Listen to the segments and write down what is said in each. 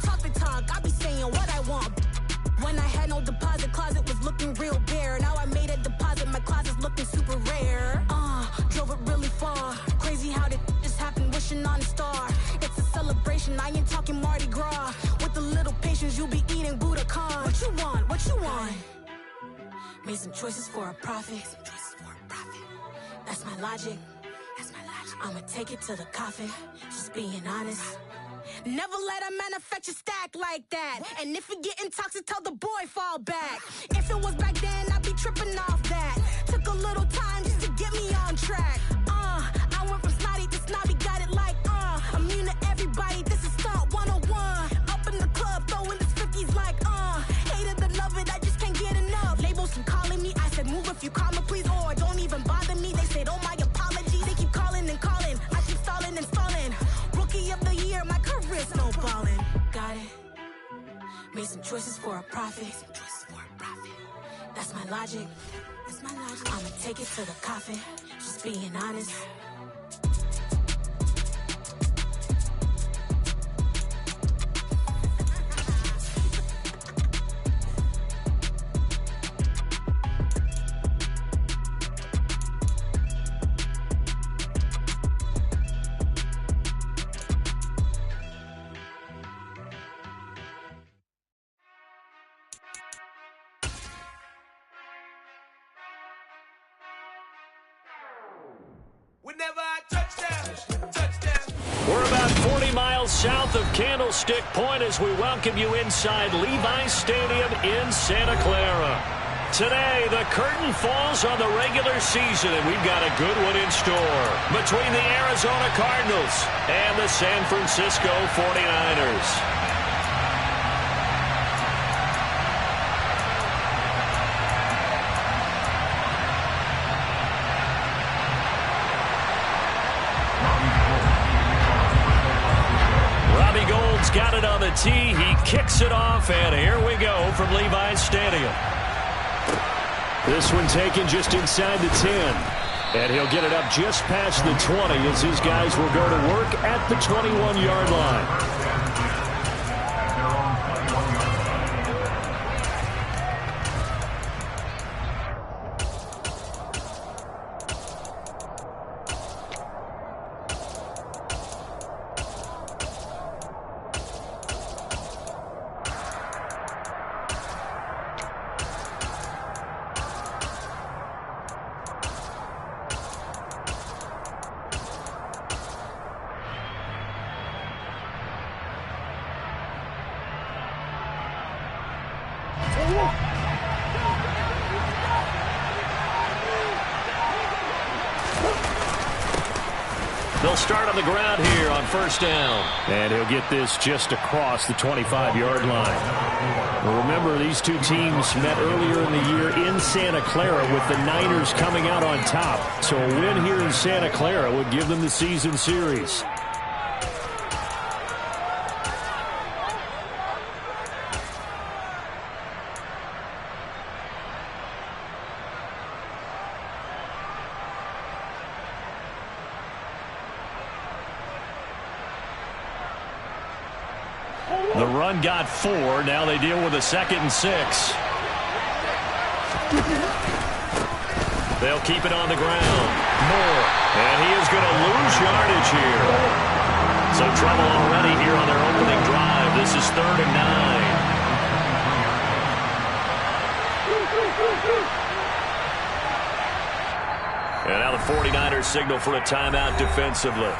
talk the talk, I be saying what I want. When I had no deposit, closet was looking real bare. Now I made a deposit, my closet's looking super rare. Drove it really far. Crazy how did this happen, wishing on a star. It's a celebration, I ain't talking Mardi Gras. With a little patience, you'll be eating Budokan. What you want? What you want? Made some choices for a profit. That's my logic. I'ma take it to the coffin. Just being honest. Never let a manufacture stack like that. And if you're getting toxic, tell the boy fall back. If it was back then, I'd be tripping off that. Took a little time just to get me on track. I went from snotty to snobby, got it like, immune to everybody, this is stunt 101. Up in the club, throwing the 50s like, hate it and love it, I just can't get enough. Labels from calling me, I said move if you call me please, or don't even bother me. They said, oh my apology, they keep calling and calling. I keep stalling and stalling. Rookie of the year, my career's snowballing. Got it. Made some choices for a profit. That's my logic. I'ma take it to the coffin. Just being honest. We're about 40 miles south of Candlestick Point as we welcome you inside Levi's Stadium in Santa Clara. Today, the curtain falls on the regular season, and we've got a good one in store between the Arizona Cardinals and the San Francisco 49ers. Got it on the tee. He kicks it off, and here we go from Levi's Stadium. This one taken just inside the 10. And he'll get it up just past the 20 as his guys will go to work at the 21-yard line. They'll start on the ground here on first down. And he'll get this just across the 25-yard line. Well, remember, these two teams met earlier in the year in Santa Clara with the Niners coming out on top. So a win here in Santa Clara would give them the season series. The run got 4. Now they deal with a 2nd and 6. They'll keep it on the ground. Moore. And he is going to lose yardage here. So trouble already here on their opening drive. This is 3rd and 9. And now the 49ers signal for a timeout defensively.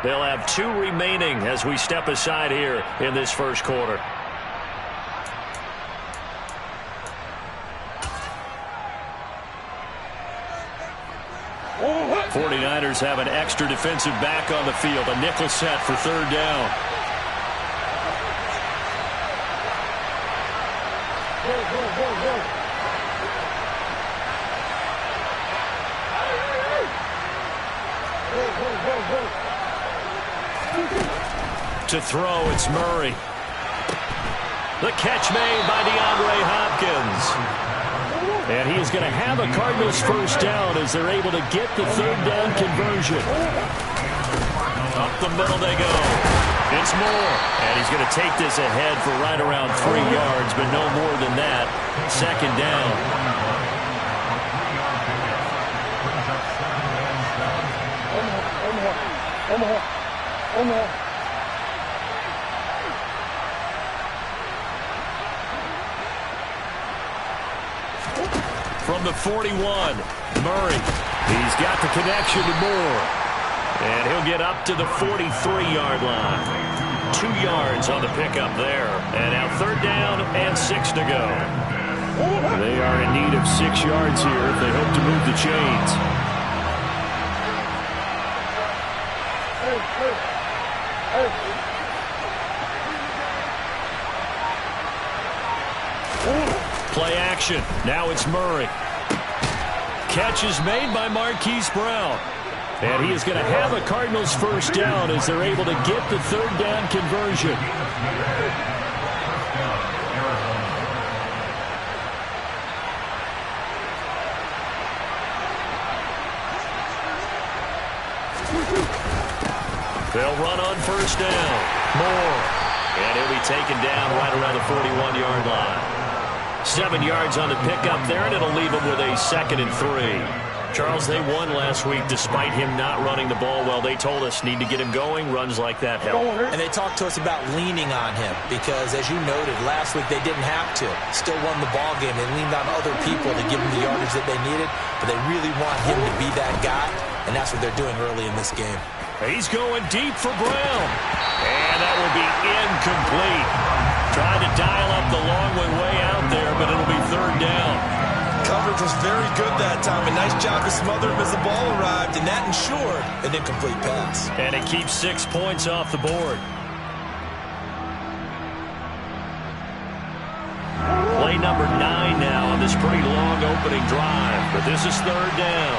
They'll have 2 remaining as we step aside here in this first quarter. Oh, 49ers have an extra defensive back on the field. A nickel set for 3rd down. To throw, it's Murray. The catch made by DeAndre Hopkins. And he is going to have a Cardinals first down as they're able to get the 3rd down conversion. Up the middle they go. It's Moore. And he's going to take this ahead for right around 3 yards, but no more than that. Second down. From the 41, Murray. He's got the connection to Moore. And he'll get up to the 43-yard line. 2 yards on the pickup there. And now third down and 6 to go. They are in need of 6 yards here if they hope to move the chains. Play action. Now it's Murray. Catch is made by Marquise Brown. And he is going to have a Cardinals first down as they're able to get the third down conversion. They'll run on first down. Moore. And he'll be taken down right around the 41-yard line. 7 yards on the pickup there, and it'll leave him with a 2nd and 3. Charles, they won last week despite him not running the ball well. They told us need to get him going. Runs like that help. And they talked to us about leaning on him because, as you noted, last week they didn't have to. Still won the ball game. They leaned on other people to give them the yardage that they needed, but they really want him to be that guy, and that's what they're doing early in this game. He's going deep for Brown. And that will be incomplete. Trying to dial up the long one way out there, but it'll be third down. Coverage was very good that time. A nice job to smother him as the ball arrived, and that ensured an incomplete pass. And it keeps 6 points off the board. Play number 9 now on this pretty long opening drive, but this is third down.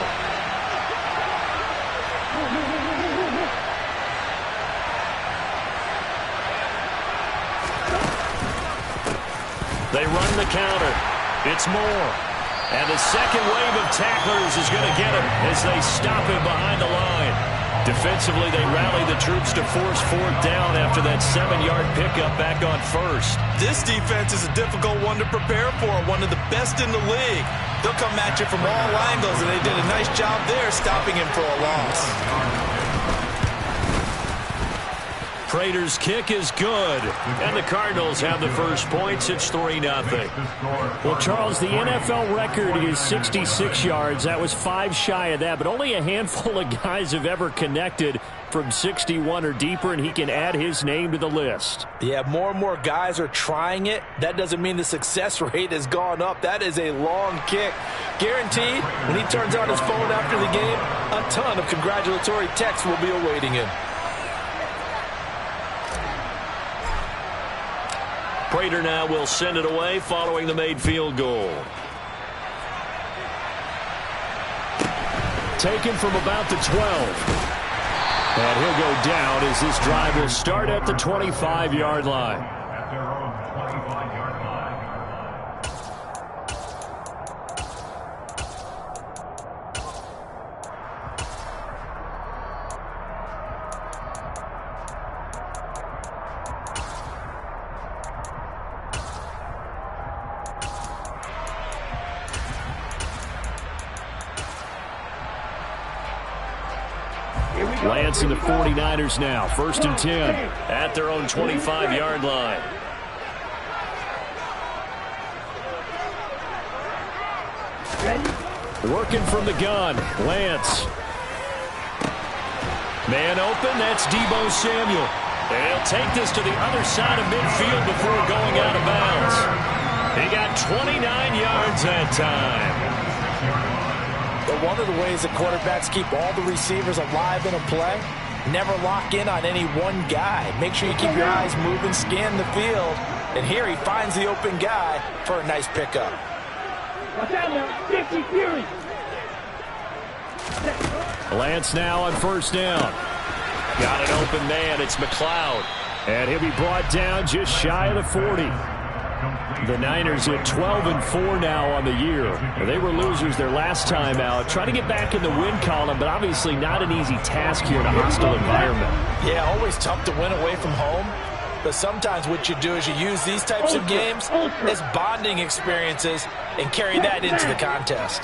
They run the counter. It's Moore. And the second wave of tacklers is going to get him as they stop him behind the line. Defensively, they rally the troops to force fourth down after that 7-yard pickup back on first. This defense is a difficult one to prepare for, one of the best in the league. They'll come at you from all angles, and they did a nice job there stopping him for a loss. Prater's kick is good, and the Cardinals have the first points. It's 3-0. Well, Charles, the NFL record is 66 yards. That was 5 shy of that, but only a handful of guys have ever connected from 61 or deeper, and he can add his name to the list. Yeah, more and more guys are trying it. That doesn't mean the success rate has gone up. That is a long kick. Guaranteed, when he turns on his phone after the game, a ton of congratulatory texts will be awaiting him. Prater now will send it away following the made field goal. Taken from about the 12. And he'll go down as this drive will start at the 25-yard line. Lance and the 49ers now, 1st and 10 at their own 25-yard line. Working from the gun, Lance. Man open, that's Deebo Samuel. And he'll take this to the other side of midfield before going out of bounds. He got 29 yards that time. But one of the ways that quarterbacks keep all the receivers alive in a play, never lock in on any one guy. Make sure you keep your eyes moving, scan the field. And here he finds the open guy for a nice pickup. Watch out now, 50 Fury. Lance now on first down. Got an open man, it's McLeod. And he'll be brought down just shy of the 40. The Niners at 12-4 now on the year. They were losers their last time out. Trying to get back in the win column, but obviously not an easy task here in a hostile environment. Yeah, always tough to win away from home. But sometimes what you do is you use these types of games as bonding experiences and carry that into the contest.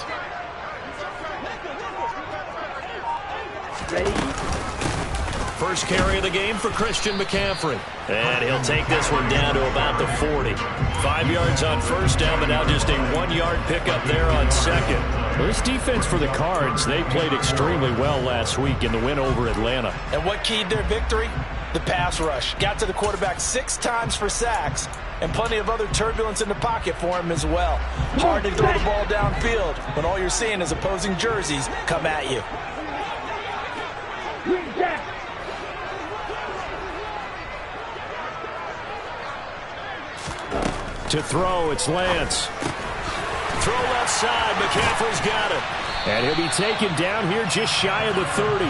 First carry of the game for Christian McCaffrey. And he'll take this one down to about the 40. 5 yards on first down, but now just a 1-yard pickup there on second. Well, this defense for the Cards, they played extremely well last week in the win over Atlanta. And what keyed their victory? The pass rush. Got to the quarterback 6 times for sacks, and plenty of other turbulence in the pocket for him as well. Hard to throw the ball downfield when all you're seeing is opposing jerseys come at you. To throw, it's Lance. Throw left side, McCaffrey's got it. And he'll be taken down here just shy of the 30.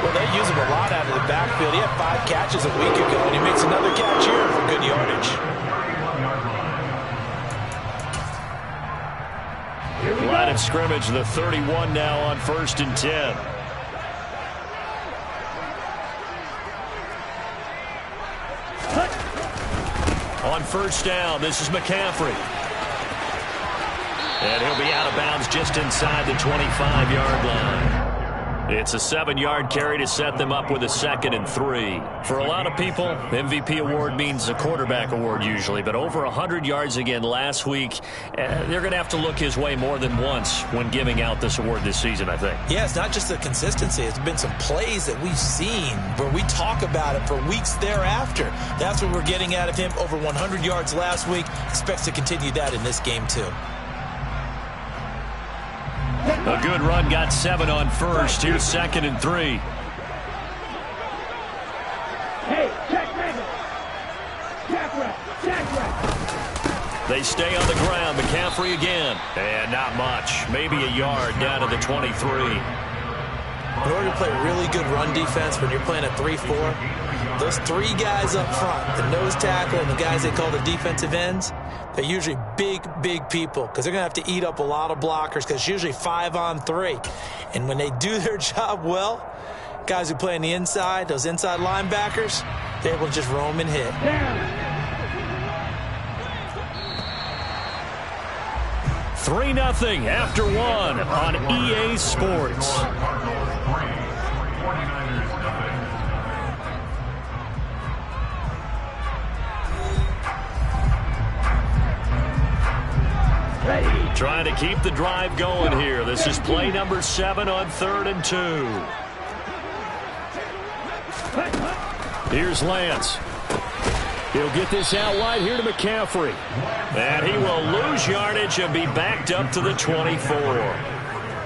Well, they use him a lot out of the backfield. He had 5 catches a week ago, and he makes another catch here for good yardage. Line of scrimmage, the 31 now on 1st and 10. On first down, this is McCaffrey. And he'll be out of bounds just inside the 25-yard line. It's a 7-yard carry to set them up with a 2nd and 3. For a lot of people, MVP award means a quarterback award usually, but over 100 yards again last week, they're going to have to look his way more than once when giving out this award this season, I think. Yeah, it's not just the consistency. It's been some plays that we've seen where we talk about it for weeks thereafter. That's what we're getting out of him. Over 100 yards last week. Expects to continue that in this game, too. A good run, got 7 on first. Here's 2nd and 3. Hey, check right. They stay on the ground. McCaffrey again. And not much. Maybe a yard down to the 23. In order to play really good run defense when you're playing a 3-4, those 3 guys up front, the nose tackle and the guys they call the defensive ends, they're usually big people because they're going to have to eat up a lot of blockers because it's usually 5 on 3. And when they do their job well, guys who play on the inside, those inside linebackers, they're able to just roam and hit. 3-0 after 1 on EA Sports. Trying to keep the drive going here. This is play number 7 on 3rd and 2. Here's Lance. He'll get this out wide here to McCaffrey. And he will lose yardage and be backed up to the 24.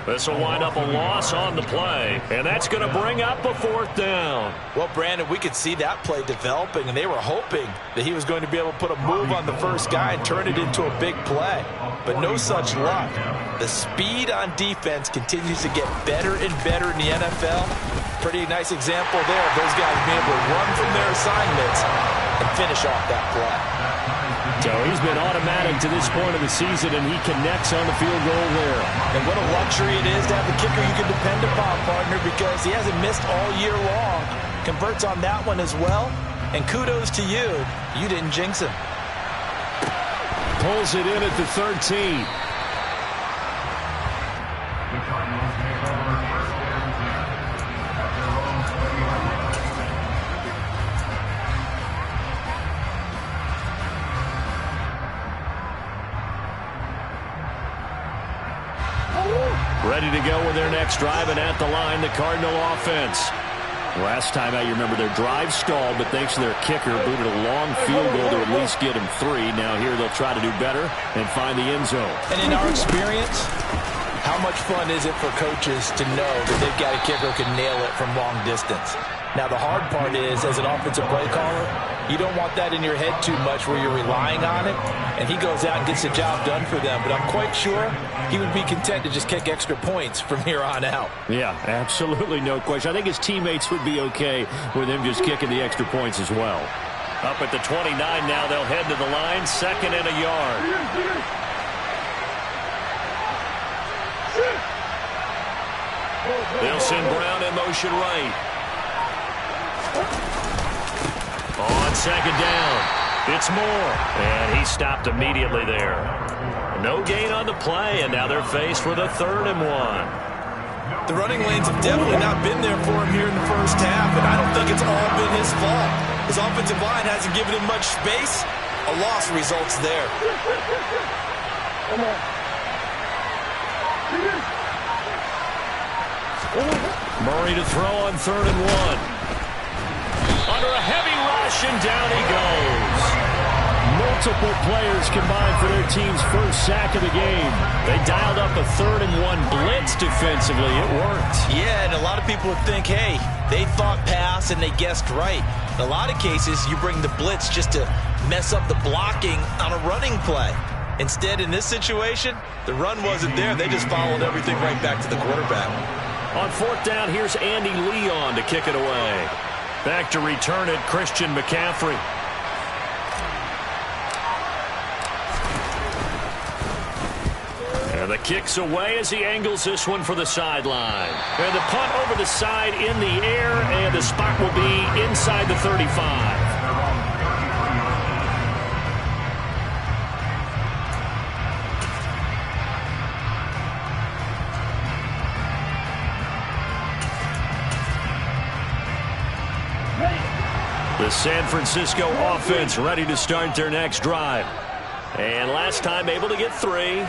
This will wind up a loss on the play, and that's going to bring up a 4th down. Well, Brandon, we could see that play developing, and they were hoping that he was going to be able to put a move on the first guy and turn it into a big play. But no such luck. The speed on defense continues to get better and better in the NFL. Pretty nice example there of those guys being able to run from their assignments and finish off that play. So he's been automatic to this point of the season, and he connects on the field goal there. And what a luxury it is to have a kicker you can depend upon, partner, because he hasn't missed all year long. Converts on that one as well. And kudos to you. You didn't jinx him. Pulls it in at the 13. Ready to go with their next drive, and at the line, the Cardinal offense. Last time out, you remember their drive stalled, but thanks to their kicker, booted a long field goal to at least get him 3. Now here they'll try to do better and find the end zone. And in our experience, how much fun is it for coaches to know that they've got a kicker who can nail it from long distance? Now, the hard part is, as an offensive play caller, you don't want that in your head too much where you're relying on it, and he goes out and gets the job done for them. But I'm quite sure he would be content to just kick extra points from here on out. Yeah, absolutely no question. I think his teammates would be okay with him just kicking the extra points as well. Up at the 29 now, they'll head to the line, 2nd and a yard. They'll send Brown in motion right. On 2nd down, it's Moore, and he stopped immediately there. No gain on the play, and now they're faced with a 3rd and 1. The running lanes have definitely not been there for him here in the first half, and I don't think it's all been his fault. His offensive line hasn't given him much space. A loss results there. Murray to throw on 3rd and 1. Under a heavy rush, and down he goes. Multiple players combined for their team's first sack of the game. They dialed up a 3rd and 1 blitz defensively. It worked. Yeah, and a lot of people would think, hey, they thought pass and they guessed right. In a lot of cases, you bring the blitz just to mess up the blocking on a running play. Instead, in this situation, the run wasn't there. They just followed everything right back to the quarterback. On 4th down, here's Andy Leon to kick it away. Back to return it, Christian McCaffrey. And the kick's away as he angles this one for the sideline. And the punt over the side in the air, and the spot will be inside the 35. The San Francisco offense ready to start their next drive. And last time able to get 3.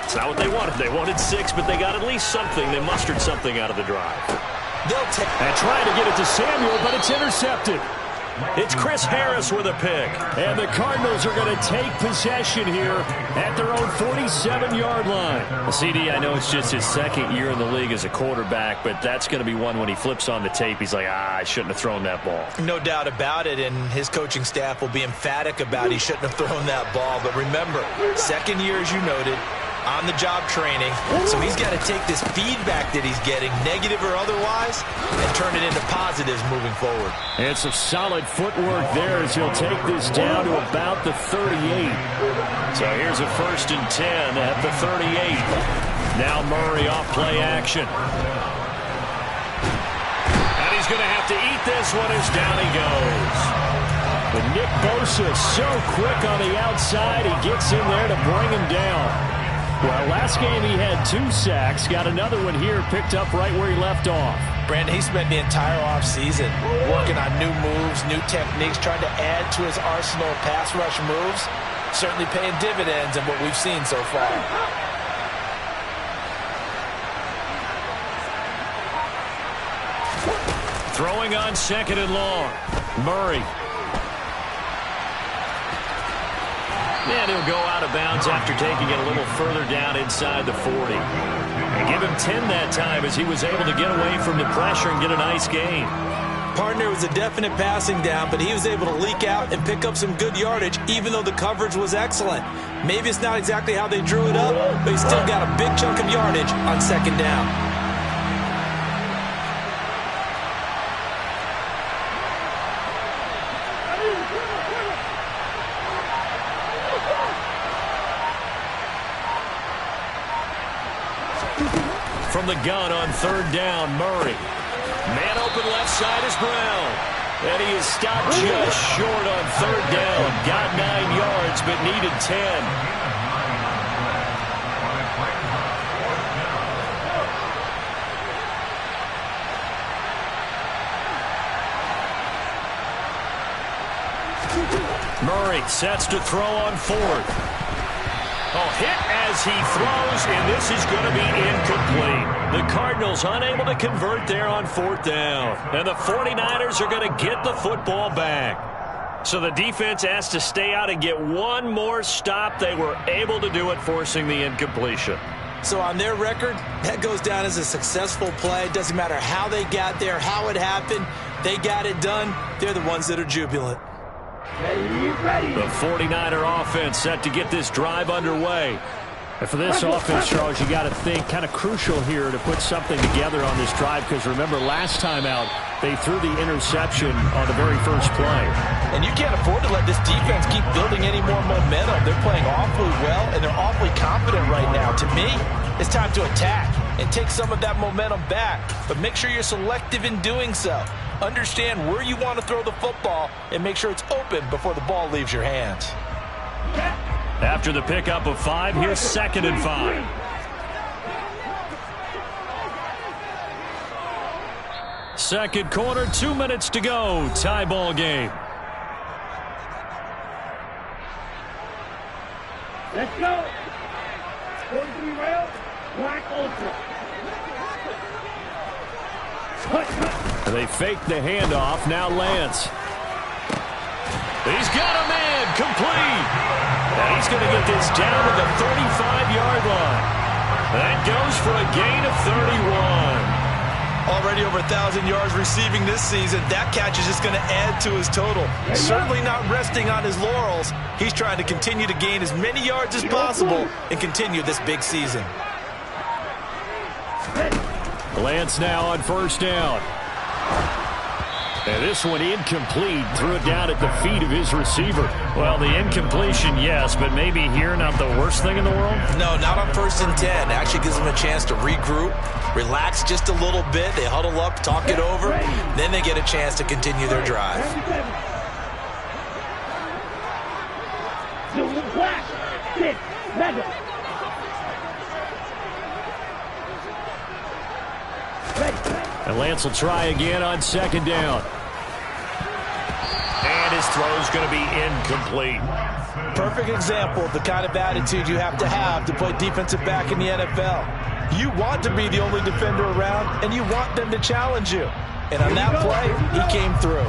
It's not what they wanted. They wanted 6, but they got at least something. They mustered something out of the drive. And trying to get it to Samuel, but it's intercepted. It's Chris Harris with a pick. And the Cardinals are going to take possession here at their own 47-yard line. Well, CD, I know it's just his 2nd year in the league as a quarterback, but that's going to be one when he flips on the tape, he's like, I shouldn't have thrown that ball. No doubt about it, and his coaching staff will be emphatic about he shouldn't have thrown that ball. But remember, 2nd year, as you noted, on-the-job training, so he's got to take this feedback that he's getting, negative or otherwise, and turn it into positives moving forward. And some solid footwork there as he'll take this down to about the 38. So here's a 1st and 10 at the 38. Now Murray off play action. And he's going to have to eat this one as down he goes. But Nick Bosa so quick on the outside, he gets in there to bring him down. Well, last game he had 2 sacks. Got another one here, picked up right where he left off. Brandon, he spent the entire offseason working on new moves, new techniques, trying to add to his arsenal of pass rush moves. Certainly paying dividends in what we've seen so far. Throwing on 2nd and long. Murray. And he'll go out of bounds after taking it a little further down inside the 40. And give him 10 that time as he was able to get away from the pressure and get a nice gain. Partner was a definite passing down, but he was able to leak out and pick up some good yardage, even though the coverage was excellent. Maybe it's not exactly how they drew it up, but he still got a big chunk of yardage on 2nd down. From the gun on 3rd down, Murray. Man open left side is Brown. And he is stopped just short on 3rd down. Got 9 yards, but needed 10. Murray sets to throw on 4th. Hit as he throws, and this is going to be incomplete. The Cardinals unable to convert there on 4th down. And the 49ers are going to get the football back. So the defense has to stay out and get one more stop. They were able to do it, forcing the incompletion. So on their record, that goes down as a successful play. It doesn't matter how they got there, how it happened. They got it done. They're the ones that are jubilant. The 49er offense set to get this drive underway. And for this offense, Charles, you got to think kind of crucial here to put something together on this drive, because remember last time out they threw the interception on the very first play. And you can't afford to let this defense keep building any more momentum. They're playing awfully well, and they're awfully confident right now. To me, it's time to attack and take some of that momentum back. But make sure you're selective in doing so. Understand where you want to throw the football and make sure it's open before the ball leaves your hands. After the pickup of 5, here's 2nd and 5. Second quarter, 2 minutes to go. Tie ball game. Let's go. 43 rail, black ultra. They fake the handoff. Now Lance. He's got a man complete. And he's going to get this down to the 35-yard line. That goes for a gain of 31. Already over 1,000 yards receiving this season. That catch is just going to add to his total. Certainly not resting on his laurels. He's trying to continue to gain as many yards as possible and continue this big season. Lance now on first down. And this one incomplete. Threw it down at the feet of his receiver. Well, the incompletion, yes, but maybe here not the worst thing in the world? No, not on 1st and 10. Actually gives them a chance to regroup, relax just a little bit. They huddle up, talk it over. Then they get a chance to continue their drive. And Lance will try again on 2nd down. And his throw's going to be incomplete. Perfect example of the kind of attitude you have to play defensive back in the NFL. You want to be the only defender around, and you want them to challenge you. And on that play, he came through.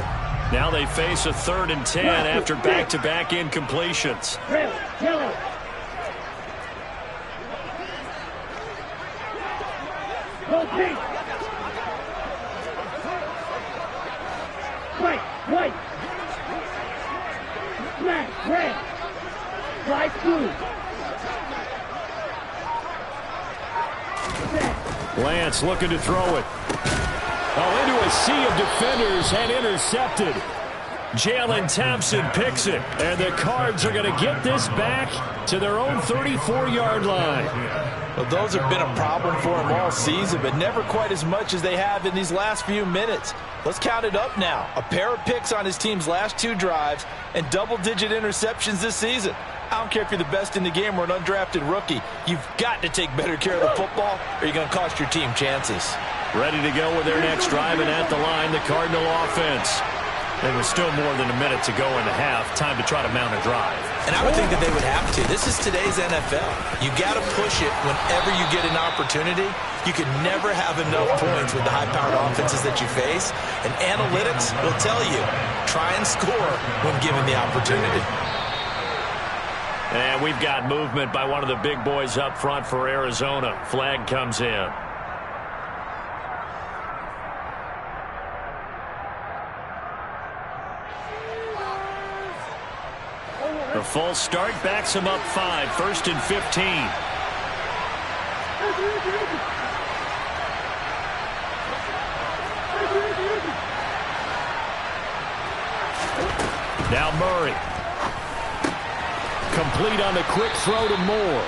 Now they face a 3rd and 10 after back-to-back incompletions. White. Smash, red. Right through. Lance looking to throw it. Oh, into a sea of defenders and intercepted. Jalen Thompson picks it. And the Cards are going to get this back to their own 34-yard line. Well, those have been a problem for him all season, but never quite as much as they have in these last few minutes. Let's count it up now. A pair of picks on his team's last 2 drives and double-digit interceptions this season. I don't care if you're the best in the game or an undrafted rookie. You've got to take better care of the football or you're going to cost your team chances. Ready to go with their next drive, and at the line, the Cardinal offense. There was still more than a minute to go in the half. Time to try to mount a drive. And I would think that they would have to. This is today's NFL. You got to push it whenever you get an opportunity. You can never have enough points with the high-powered offenses that you face. And analytics will tell you, try and score when given the opportunity. And we've got movement by one of the big boys up front for Arizona. Flag comes in. The full start backs him up 5. 1st and 15. Now Murray. Complete on the quick throw to Moore.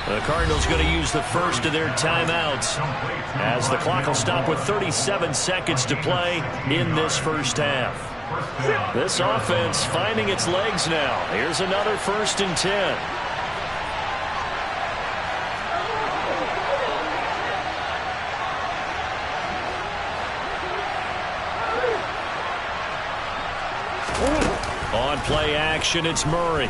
The Cardinals going to use the first of their timeouts as the clock will stop with 37 seconds to play in this first half. This offense finding its legs now. Here's another 1st and 10. On play action, it's Murray.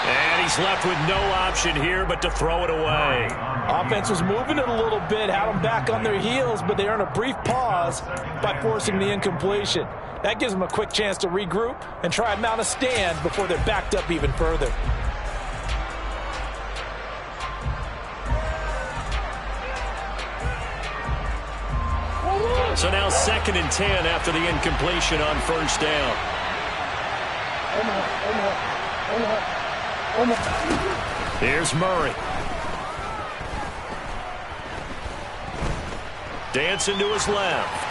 And he's left with no option here but to throw it away. Offense was moving it a little bit, had them back on their heels, but they earn a brief pause by forcing the incompletion. That gives them a quick chance to regroup and try and mount a stand before they're backed up even further. So now 2nd and 10 after the incompletion on 1st down. Here's Murray. Dancing to his left.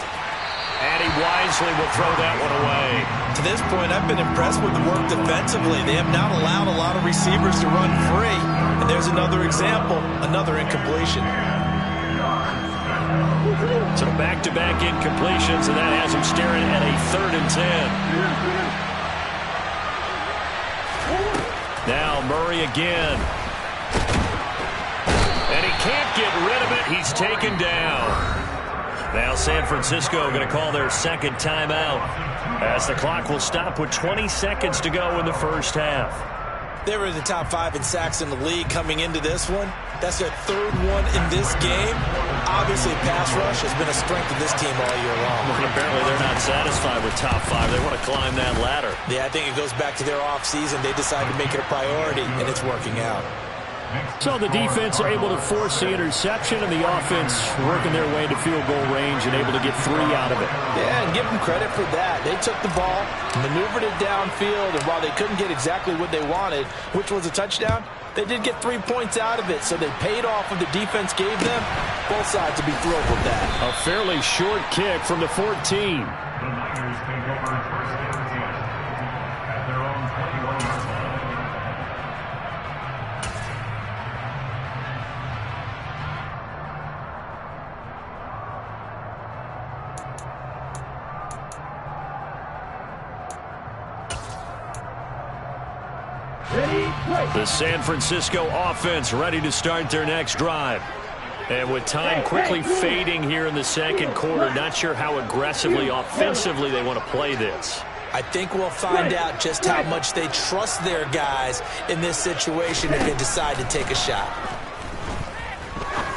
And he wisely will throw that one away. To this point, I've been impressed with the work defensively. They have not allowed a lot of receivers to run free. And there's another example, another incompletion. So back-to-back incompletions, and that has him staring at a 3rd and 10. Now Murray again. And he can't get rid of it. He's taken down. Now San Francisco going to call their second timeout as the clock will stop with 20 seconds to go in the first half. They were in the top 5 in sacks in the league coming into this one. That's their 3rd one in this game. Obviously, pass rush has been a strength of this team all year long. Well, apparently they're not satisfied with top 5. They want to climb that ladder. Yeah, I think it goes back to their offseason. They decided to make it a priority, and it's working out. So the defense able to force the interception, and the offense working their way to field goal range and able to get 3 out of it. Yeah, and give them credit for that. They took the ball, maneuvered it downfield, and while they couldn't get exactly what they wanted, which was a touchdown, they did get 3 points out of it, so they paid off what the defense gave them. Both sides to be thrilled with that. A fairly short kick from the 14. The San Francisco offense ready to start their next drive. And with time quickly fading here in the second quarter, not sure how aggressively, offensively they want to play this. I think we'll find out just how much they trust their guys in this situation if they decide to take a shot.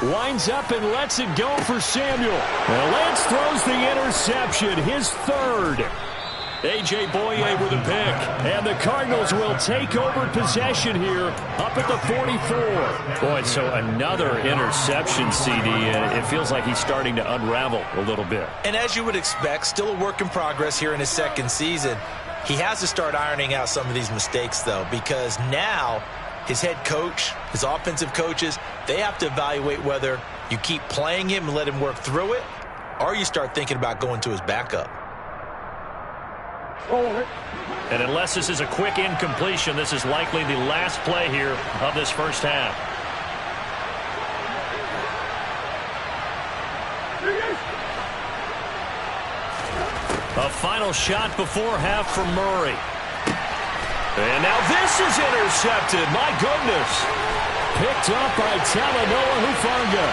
Winds up and lets it go for Samuel. Well, Lance throws the interception, his 3rd. A.J. Boye with a pick. And the Cardinals will take over possession here up at the 44. Boy, so another interception, CD. It feels like he's starting to unravel a little bit. And as you would expect, still a work in progress here in his 2nd season. He has to start ironing out some of these mistakes, though, because now his head coach, his offensive coaches, they have to evaluate whether you keep playing him and let him work through it, or you start thinking about going to his backup. And unless this is a quick incompletion, this is likely the last play here of this first half. A final shot before half from Murray. And now this is intercepted. My goodness. Picked up by Talanoa Hufanga.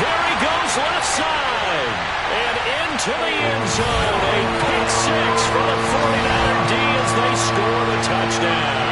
There he goes left side. And into the end zone. A pick 6 for the 49er D as they score the touchdown.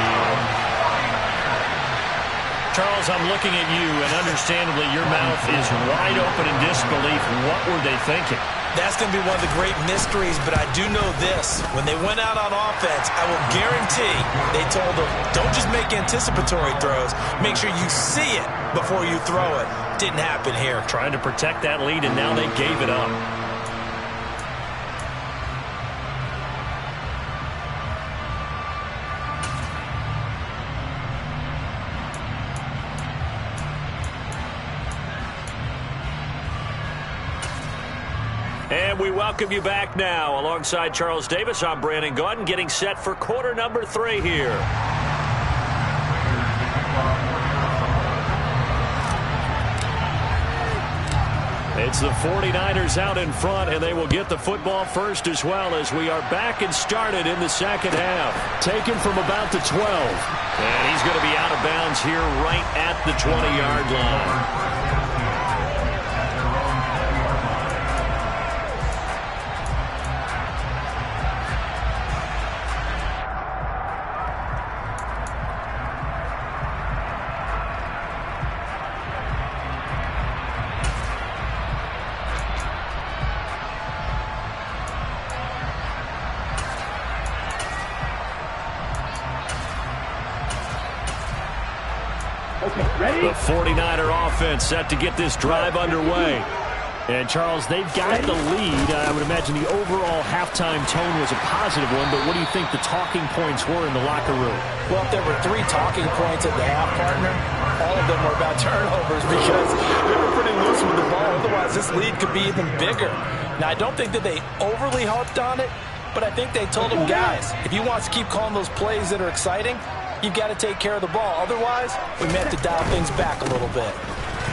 Charles, I'm looking at you, and understandably your mouth is wide open in disbelief. What were they thinking? That's going to be one of the great mysteries, but I do know this. When they went out on offense, I will guarantee they told them, don't just make anticipatory throws. Make sure you see it before you throw it. Didn't happen here. Trying to protect that lead, and now they gave it up. And we welcome you back now. Alongside Charles Davis, I'm Brandon Gaudin, getting set for quarter number 3 here. It's the 49ers out in front, and they will get the football first as well as we are back and started in the second half. Taken from about the 12. And he's going to be out of bounds here right at the 20-yard line. The 49er offense set to get this drive underway. And, Charles, they've got the lead. I would imagine the overall halftime tone was a positive one, but what do you think the talking points were in the locker room? Well, if there were 3 talking points at the half, partner, all of them were about turnovers because they were pretty loose with the ball. Otherwise, this lead could be even bigger. Now, I don't think that they overly harped on it, but I think they told them, guys, if you want to keep calling those plays that are exciting, you've got to take care of the ball. Otherwise, we may have to dial things back a little bit.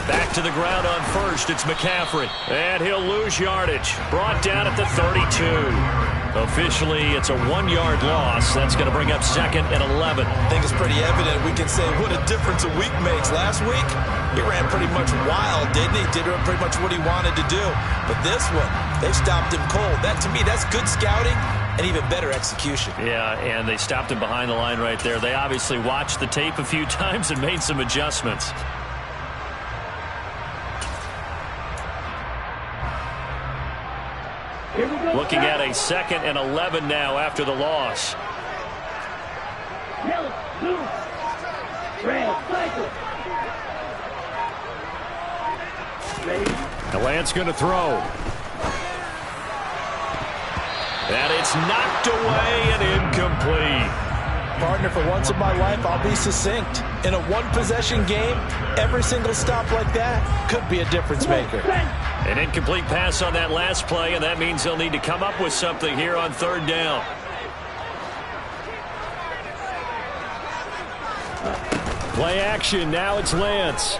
Back to the ground on first, it's McCaffrey. And he'll lose yardage. Brought down at the 32. Officially, it's a 1-yard loss. That's going to bring up 2nd and 11. I think it's pretty evident. We can say what a difference a week makes. Last week, he ran pretty much wild, didn't he? Did pretty much what he wanted to do. But this one, they stopped him cold. That, to me, that's good scouting and even better execution. Yeah, and they stopped him behind the line right there. They obviously watched the tape a few times and made some adjustments. Looking at a 2nd and 11 now after the loss. Yellow, blue, red, cycle. The Lance going to throw. And it's knocked away and incomplete. Partner, for once in my life, I'll be succinct. In a one-possession game, every single stop like that could be a difference maker. An incomplete pass on that last play, and that means they'll need to come up with something here on 3rd down. Play action. Now it's Lance.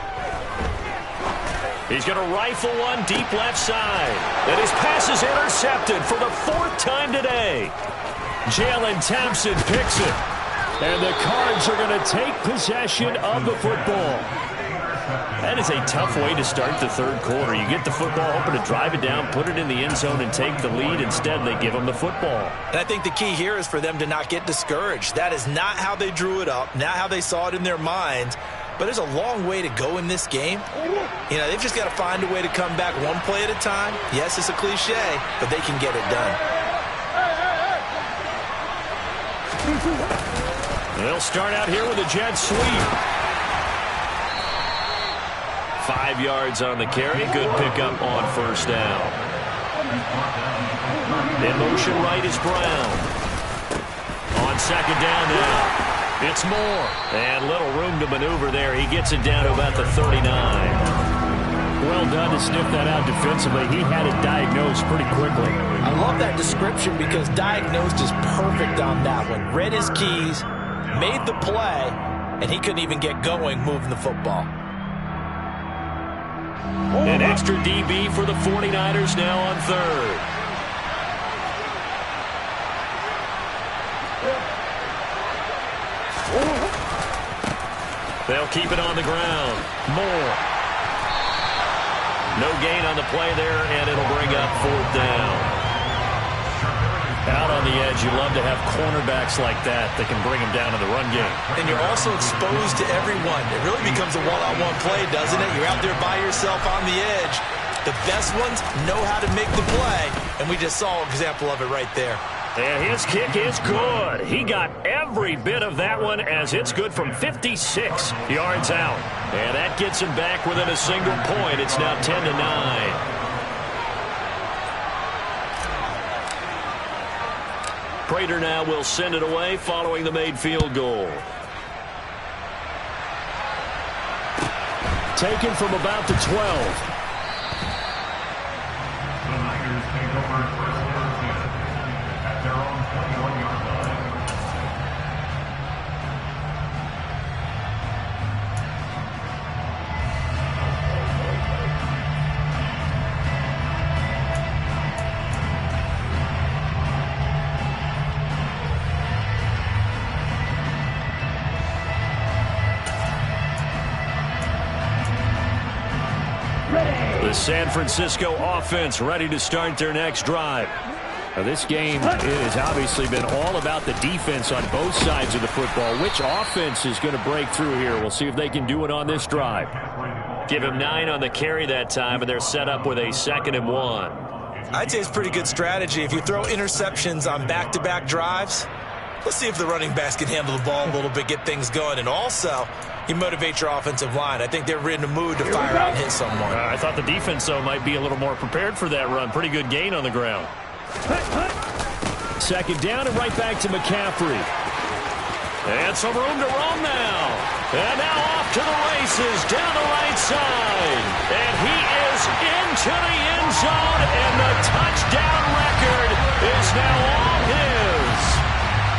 He's going to rifle one deep left side. And his pass is intercepted for the 4th time today. Jalen Thompson picks it. And the Cards are going to take possession of the football. That is a tough way to start the 3rd quarter. You get the football, hoping to drive it down, put it in the end zone, and take the lead. Instead, they give them the football. And I think the key here is for them to not get discouraged. That is not how they drew it up, not how they saw it in their minds. But there's a long way to go in this game. You know, they've just got to find a way to come back one play at a time. Yes, it's a cliche, but they can get it done. They'll start out here with a jet sweep. 5 yards on the carry. Good pickup on 1st down. In motion right is Brown. On 2nd down now. It's Moore. And little room to maneuver there. He gets it down to about the 39. Well done to sniff that out defensively. He had it diagnosed pretty quickly. I love that description because diagnosed is perfect on that one. Read his keys, made the play, and he couldn't even get going moving the football. An extra DB for the 49ers now on 3rd. They'll keep it on the ground. Moore. No gain on the play there, and it'll bring up 4th down. Out on the edge, you love to have cornerbacks like that that can bring them down in the run game. And you're also exposed to everyone. It really becomes a one-on-one play, doesn't it? You're out there by yourself on the edge. The best ones know how to make the play, and we just saw an example of it right there. And his kick is good. He got every bit of that one as it's good from 56 yards out. And that gets him back within a single point. It's now 10-9. Prater now will send it away following the made field goal. Taken from about the 12. The San Francisco offense ready to start their next drive. Now, this game has obviously been all about the defense on both sides of the football. Which offense is going to break through here? We'll see if they can do it on this drive. Give him 9 on the carry that time, and they're set up with a 2nd and 1. I'd say it's pretty good strategy. If you throw interceptions on back-to-back drives, Let's see if the running backs can handle the ball a little bit, get things going, and also you motivate your offensive line. I think they're in the mood to fire out and hit someone. I thought the defense, though, might be a little more prepared for that run. Pretty good gain on the ground. Second down and right back to McCaffrey. And some room to roam now. And now off to the races down the right side. And he is into the end zone, and the touchdown record is now all his.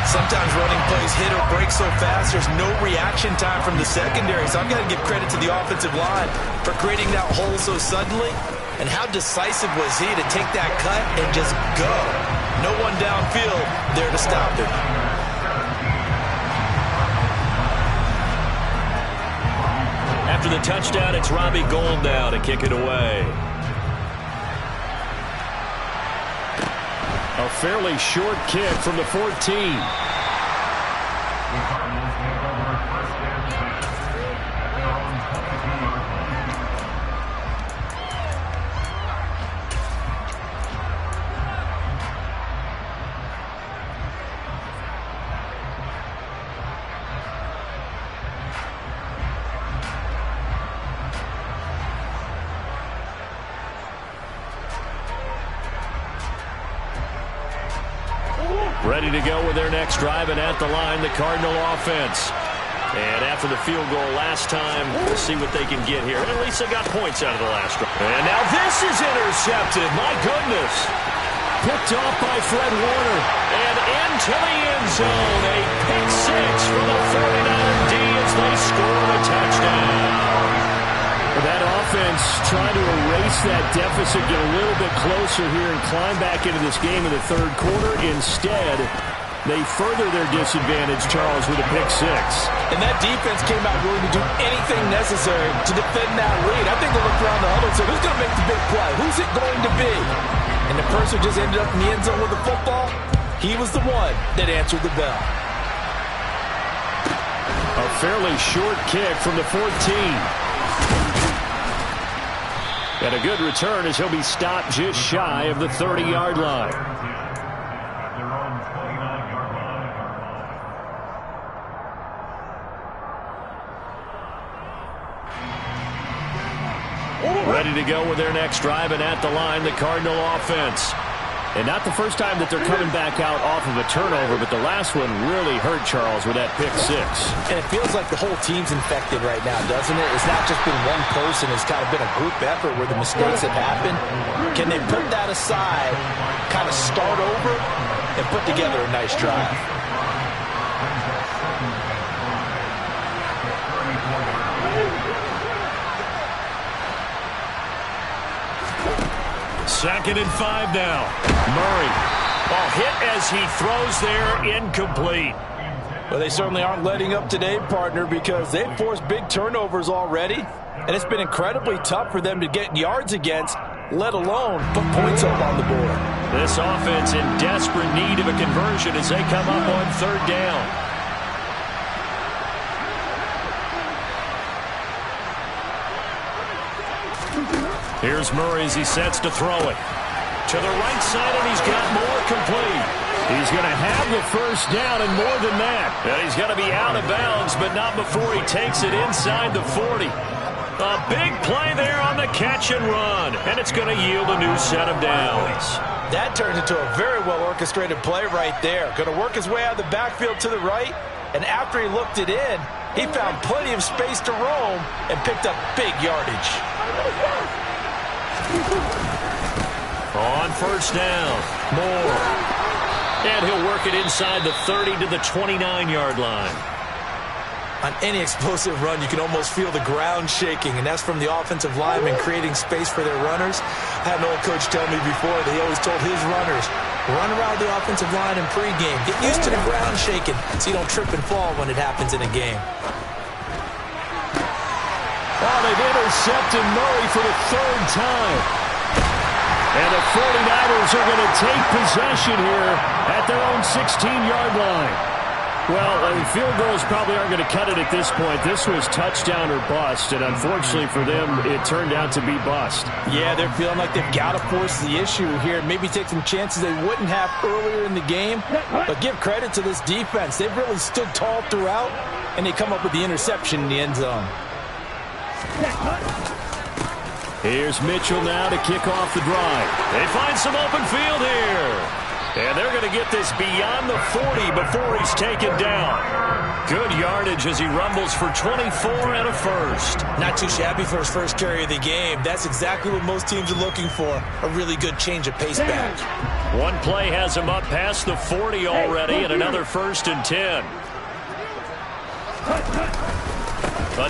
Sometimes running plays hit or break so fast, there's no reaction time from the secondary. So I've got to give credit to the offensive line for creating that hole so suddenly. And how decisive was he to take that cut and just go? No one downfield there to stop him. After the touchdown, it's Robbie Gould now to kick it away. A fairly short kick from the 14. Ready to go with their next drive, and at the line, the Cardinal offense. And after the field goal last time, we'll see what they can get here. At least they got points out of the last drive. And now this is intercepted. My goodness. Picked off by Fred Warner. And into the end zone. A pick six from the 49er D as they score a touchdown. That offense trying to erase that deficit, get a little bit closer here and climb back into this game in the third quarter. Instead, they further their disadvantage, Charles, with a pick six. And that defense came out willing to do anything necessary to defend that lead. I think they looked around the huddle and said, who's going to make the big play? Who's it going to be? And the person who just ended up in the end zone with the football, he was the one that answered the bell. A fairly short kick from the 14. And a good return as he'll be stopped just shy of the 30-yard line. Ready to go with their next drive, and at the line, the Cardinal offense. And not the first time that they're coming back out off of a turnover, but the last one really hurt Charles with that pick six. And it feels like the whole team's infected right now, doesn't it? It's not just been one person. It's kind of been a group effort where the mistakes have happened. Can they put that aside, kind of start over, and put together a nice drive? Second and 5 now. Murray. Ball hit as he throws there, incomplete. Well, they certainly aren't letting up today, partner, because they've forced big turnovers already, and it's been incredibly tough for them to get yards against, let alone put points up on the board. This offense in desperate need of a conversion as they come up on third down. Here's Murray as he sets to throw it. To the right side, and he's got more complete. He's going to have the first down and more than that. And he's going to be out of bounds, but not before he takes it inside the 40. A big play there on the catch and run, and it's going to yield a new set of downs. That turns into a very well-orchestrated play right there. Going to work his way out of the backfield to the right, and after he looked it in, he found plenty of space to roam and picked up big yardage. On first down, Moore. And he'll work it inside the 30 to the 29-yard line. On any explosive run, you can almost feel the ground shaking, and that's from the offensive linemen creating space for their runners. I had an old coach tell me before that he always told his runners, run around the offensive line in pregame. Get used to the ground shaking so you don't trip and fall when it happens in a game. Oh, they've intercepted Murray for the third time. And the 49ers are going to take possession here at their own 16-yard line. Well, field goals probably aren't going to cut it at this point. This was touchdown or bust, and unfortunately for them, it turned out to be bust. Yeah, they're feeling like they've got to force the issue here. Maybe take some chances they wouldn't have earlier in the game. But give credit to this defense. They've really stood tall throughout, and they come up with the interception in the end zone. Here's Mitchell now to kick off the drive. They find some open field here. And they're going to get this beyond the 40 before he's taken down. Good yardage as he rumbles for 24 and a first. Not too shabby for his first carry of the game. That's exactly what most teams are looking for, a really good change of pace back. One play has him up past the 40 already, and another 1st and 10.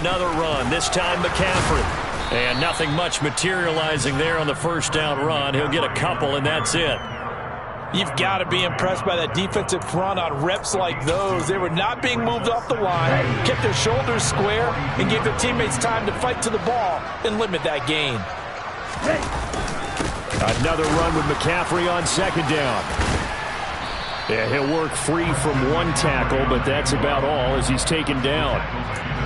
Another run, this time McCaffrey. And nothing much materializing there on the first down run. He'll get a couple, and that's it. You've got to be impressed by that defensive front on reps like those. They were not being moved off the line, kept their shoulders square, and gave their teammates time to fight to the ball and limit that gain. Another run with McCaffrey on 2nd down. Yeah, he'll work free from one tackle, but that's about all as he's taken down.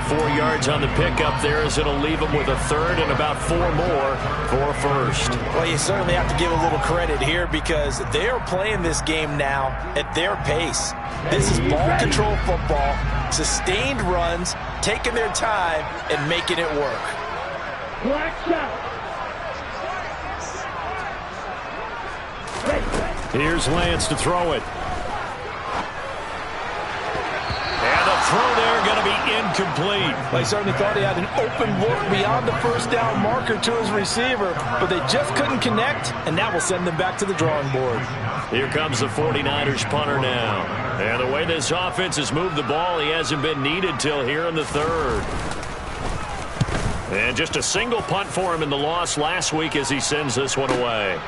4 yards on the pickup there as it'll leave him with a 3rd and about 4 more for a first. Well, you certainly have to give a little credit here because they are playing this game now at their pace. This is ball control football, sustained runs, taking their time and making it work. Here's Lance to throw it. And the throw there going to be incomplete. Well, he certainly thought he had an open look beyond the first down marker to his receiver, but they just couldn't connect, and that will send them back to the drawing board. Here comes the 49ers punter now. And the way this offense has moved the ball, he hasn't been needed till here in the 3rd. And just a single punt for him in the loss last week as he sends this one away.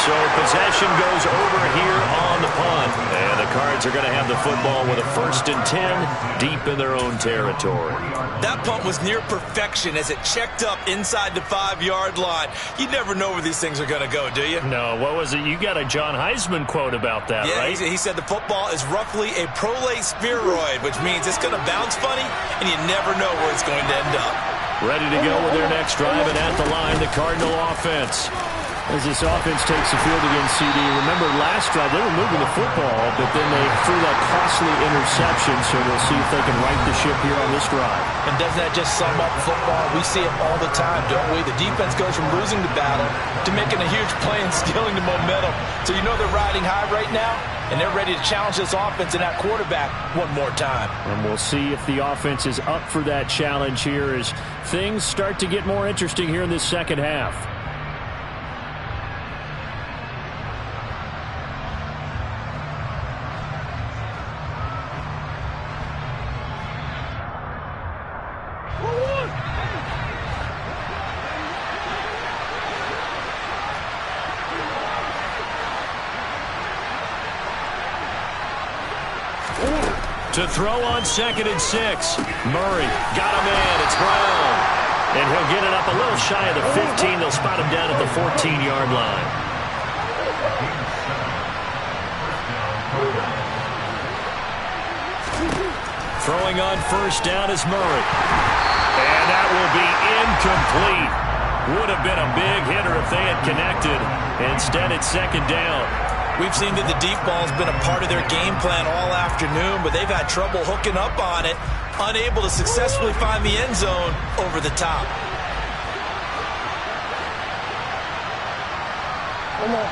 So possession goes over here on the punt. And the Cards are going to have the football with a 1st and 10 deep in their own territory. That punt was near perfection as it checked up inside the 5-yard line. You never know where these things are going to go, do you? No, what was it? You got a John Heisman quote about that, right? Yeah, he said the football is roughly a prolate spheroid, which means it's going to bounce funny, and you never know where it's going to end up. Ready to go with their next drive, and at the line, the Cardinal offense. As this offense takes the field against CD, remember last drive they were moving the football, but then they threw that costly interception, so we'll see if they can right the ship here on this drive. And doesn't that just sum up football? We see it all the time, don't we? The defense goes from losing the battle to making a huge play and stealing the momentum. So you know they're riding high right now, and they're ready to challenge this offense and that quarterback one more time. And we'll see if the offense is up for that challenge here as things start to get more interesting here in this second half. To throw on 2nd and 6. Murray got a man. It's Brown. And he'll get it up a little shy of the 15. They'll spot him down at the 14-yard line. Throwing on 1st down is Murray. And that will be incomplete. Would have been a big hitter if they had connected. Instead, it's 2nd down. We've seen that the deep ball's been a part of their game plan all afternoon, but they've had trouble hooking up on it, unable to successfully find the end zone over the top.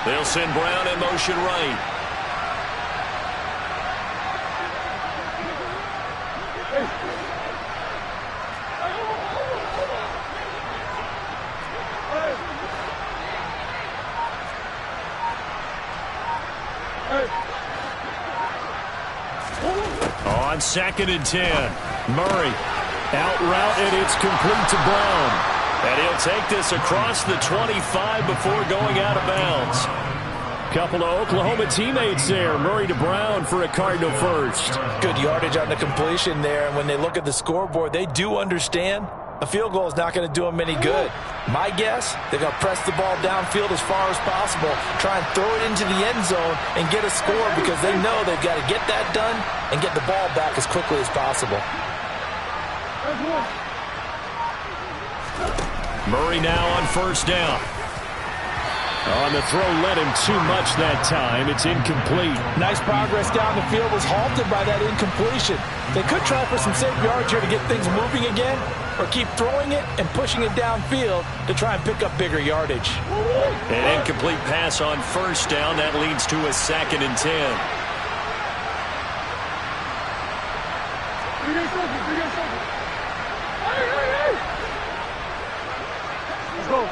They'll send Brown in motion right. On 2nd and 10, Murray out route, and it's complete to Brown. And he'll take this across the 25 before going out of bounds. Couple of Oklahoma teammates there. Murray to Brown for a Cardinal first. Good yardage on the completion there, and when they look at the scoreboard, they do understand A field goal is not going to do them any good. My guess, they're going to press the ball downfield as far as possible, try and throw it into the end zone and get a score because they know they've got to get that done and get the ball back as quickly as possible. Murray now on first down. On the throw, led him too much that time. It's incomplete. Nice progress down the field, was halted by that incompletion. They could try for some safe yards here to get things moving again, or keep throwing it and pushing it downfield to try and pick up bigger yardage. An incomplete pass on first down. That leads to a 2nd and 10. Let's go.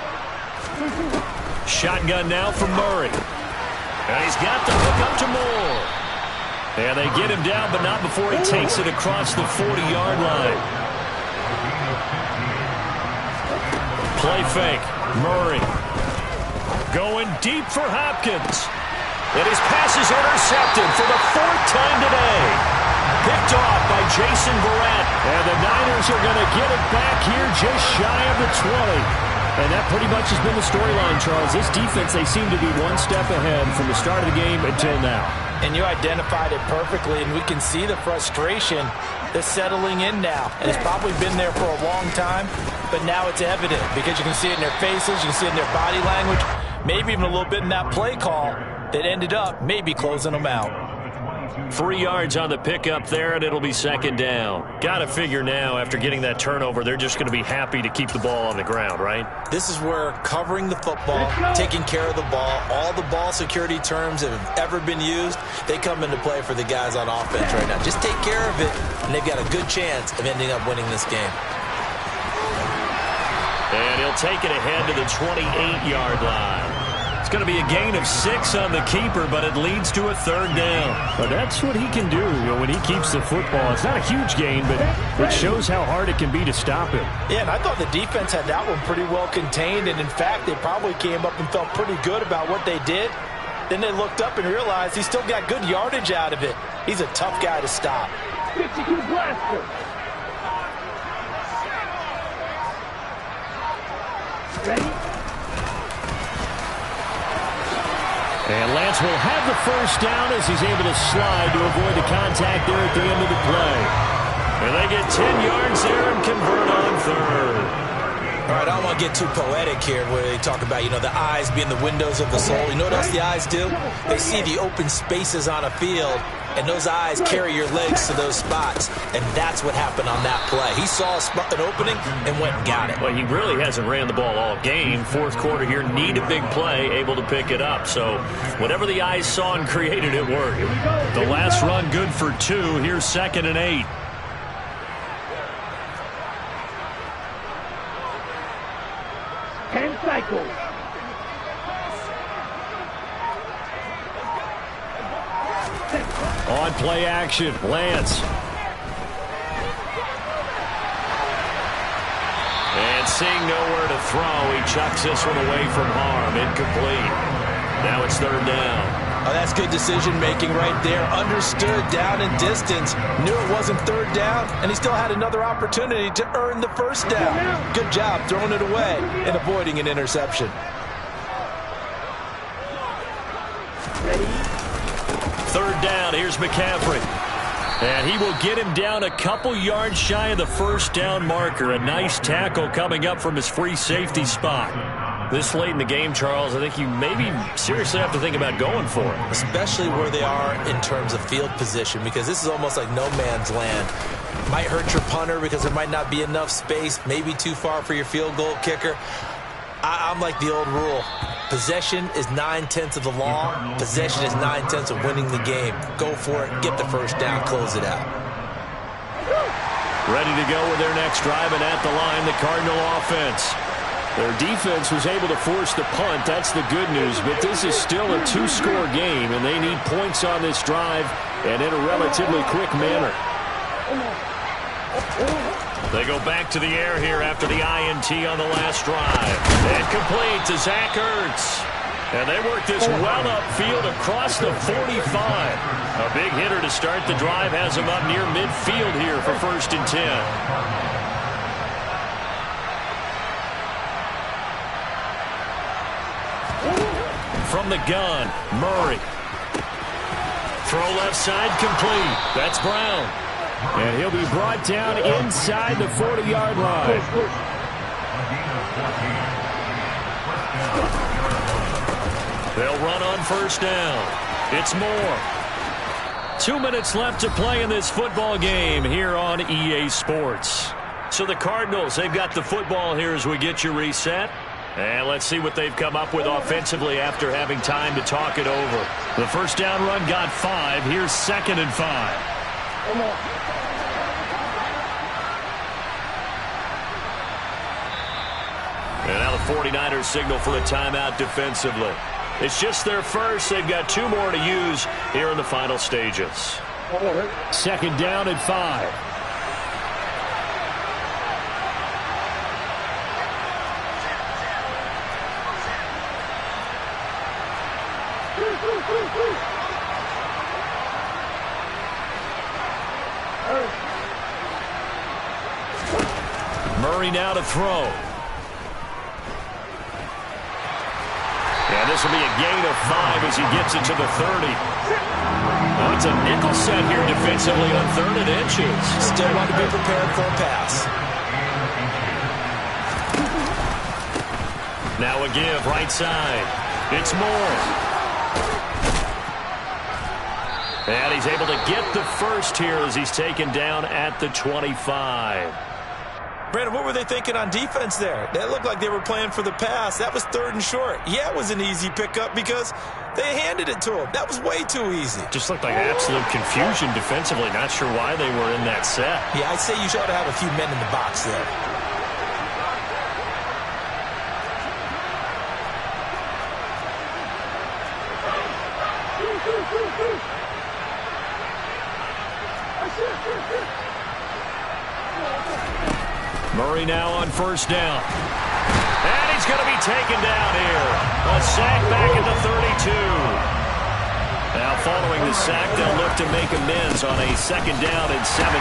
Shotgun now from Murray. And he's got the hook up to Moore. And they get him down, but not before he takes it across the 40-yard line. Play fake. Murray going deep for Hopkins. And his pass is intercepted for the 4th time today. Picked off by Jason Verrett. And the Niners are going to get it back here just shy of the 20. And that pretty much has been the storyline, Charles. This defense, they seem to be one step ahead from the start of the game until now. And you identified it perfectly, and we can see the frustration that's settling in now. And it's probably been there for a long time, but now it's evident because you can see it in their faces, you can see it in their body language, maybe even a little bit in that play call that ended up maybe closing them out. 3 yards on the pickup there, and it'll be 2nd down. Got to figure now, after getting that turnover, they're just going to be happy to keep the ball on the ground, right? This is where covering the football, taking care of the ball, all the ball security terms that have ever been used, they come into play for the guys on offense right now. Just take care of it, and they've got a good chance of ending up winning this game. And he'll take it ahead to the 28-yard line. It's going to be a gain of 6 on the keeper, but it leads to a 3rd down. But that's what he can do, when he keeps the football. It's not a huge gain, but it shows how hard it can be to stop him. Yeah, and I thought the defense had that one pretty well contained, and in fact, they probably came up and felt pretty good about what they did. Then they looked up and realized he still got good yardage out of it. He's a tough guy to stop. 52 blaster. Ready? And Lance will have the first down as he's able to slide to avoid the contact there at the end of the play. And they get 10 yards there and convert on 3rd. All right, I don't want to get too poetic here where they talk about, the eyes being the windows of the soul. You know what else the eyes do? They see the open spaces on a field, and those eyes carry your legs to those spots, and that's what happened on that play. He saw an opening and went and got it. Well, he really hasn't ran the ball all game. 4th quarter here, need a big play, able to pick it up. So whatever the eyes saw and created, it worked. The last run good for 2. Here's 2nd and 8. Cycles. On play action, Lance. And seeing nowhere to throw, he chucks this one away from harm. Incomplete. Now it's 3rd down. Oh, that's good decision-making right there. Understood down and distance. Knew it wasn't 3rd down, and he still had another opportunity to earn the 1st down. Good job throwing it away and avoiding an interception. Ready? 3rd down. Here's McCaffrey. And he will get him down a couple yards shy of the 1st down marker. A nice tackle coming up from his free safety spot. This late in the game, Charles, I think you maybe seriously have to think about going for it. Especially where they are in terms of field position, because this is almost like no man's land. Might hurt your punter because there might not be enough space, maybe too far for your field goal kicker. I'm like the old rule. Possession is 9/10 of the law. Possession is 9/10 of winning the game. Go for it, get the 1st down, close it out. Ready to go with their next drive, and at the line, the Cardinal offense. Their defense was able to force the punt. That's the good news. But this is still a 2-score game, and they need points on this drive and in a relatively quick manner. They go back to the air here after the INT on the last drive. And complete to Zach Ertz. And they work this well upfield across the 45. A big hitter to start the drive. Has him up near midfield here for 1st and 10. From the gun, Murray. Throw left side complete. That's Brown. And he'll be brought down inside the 40-yard line. They'll run on first down. It's Moore. 2 minutes left to play in this football game here on EA Sports. So the Cardinals, they've got the football here as we get you reset. And let's see what they've come up with offensively after having time to talk it over. The first down run got 5. Here's 2nd and 5. And now the 49ers signal for a timeout defensively. It's just their first. They've got 2 more to use here in the final stages. 2nd down and 5. Murray now to throw. And this will be a gain of 5 as he gets it to the 30. Oh, it's a nickel set here defensively on 3rd and inches. Still want to be prepared for a pass. Now a give right side. It's Moore. And he's able to get the first here as he's taken down at the 25. Brandon, what were they thinking on defense there? They looked like they were playing for the pass. That was 3rd and short. Yeah, it was an easy pickup because they handed it to him. That was way too easy. Just looked like absolute confusion defensively. Not sure why they were in that set. Yeah, I'd say you ought to have a few men in the box there. Murray now on first down. And he's going to be taken down here. A sack back at the 32. Now following the sack, they'll look to make amends on a 2nd down and 17.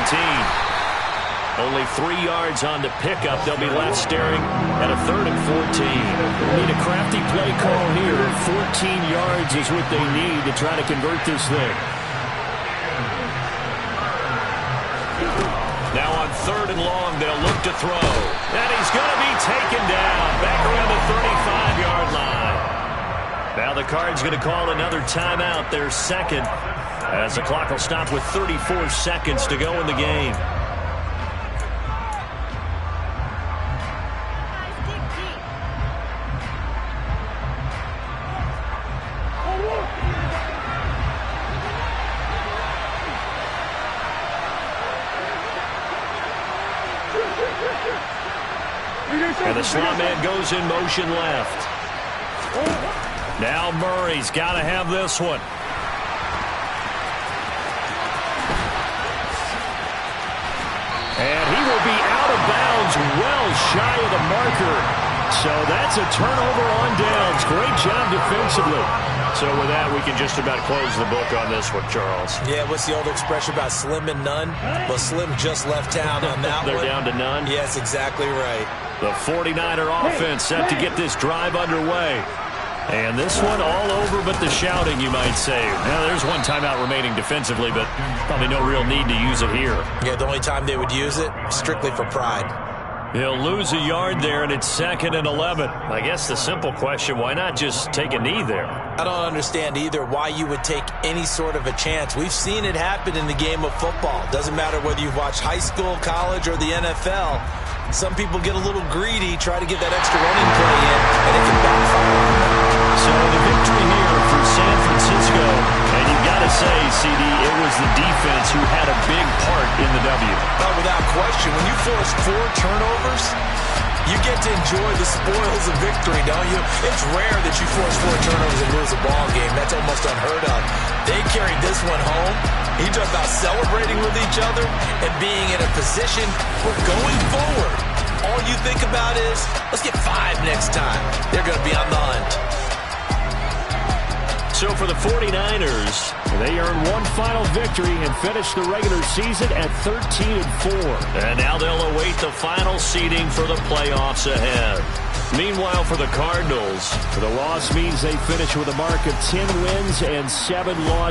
Only 3 yards on the pickup. They'll be left staring at a 3rd and 14. Need a crafty play call here. 14 yards is what they need to try to convert this thing. Now on 3rd and long, they'll look to throw. And he's going to be taken down back around the 35-yard line. Now the Cards going to call another timeout, their 2nd, as the clock will stop with 34 seconds to go in the game. And the slot man goes in motion left. Now Murray's got to have this one. And he will be out of bounds well shy of the marker. So that's a turnover on downs. Great job defensively. So with that, we can just about close the book on this one, Charles. Yeah, what's the old expression about slim and none? Well, Slim just left town on that They're one. down to none? Yes, exactly right. The 49er offense set to get this drive underway. And this one all over but the shouting, you might say. Now, there's one timeout remaining defensively, but probably no real need to use it here. Yeah, the only time they would use it, strictly for pride. He'll lose a yard there, and it's 2nd and 11. I guess the simple question, why not just take a knee there? I don't understand either why you would take any sort of a chance. We've seen it happen in the game of football. Doesn't matter whether you've watched high school, college, or the NFL. Some people get a little greedy, try to get that extra running play in, and it can backfire. So the victory here for San Francisco, and you've got to say, CD, it was the defense who had a big part in the W. Oh, without question. When you force 4 turnovers, you get to enjoy the spoils of victory, don't you? It's rare that you force 4 turnovers and lose a ball game. That's almost unheard of. They carried this one home. He talked about celebrating with each other and being in a position where going forward, all you think about is, let's get 5 next time. They're going to be on the hunt. So for the 49ers, they earn one final victory and finish the regular season at 13-4. And now they'll await the final seeding for the playoffs ahead. Meanwhile, for the Cardinals, The loss means they finish with a mark of 10 wins and 7 losses.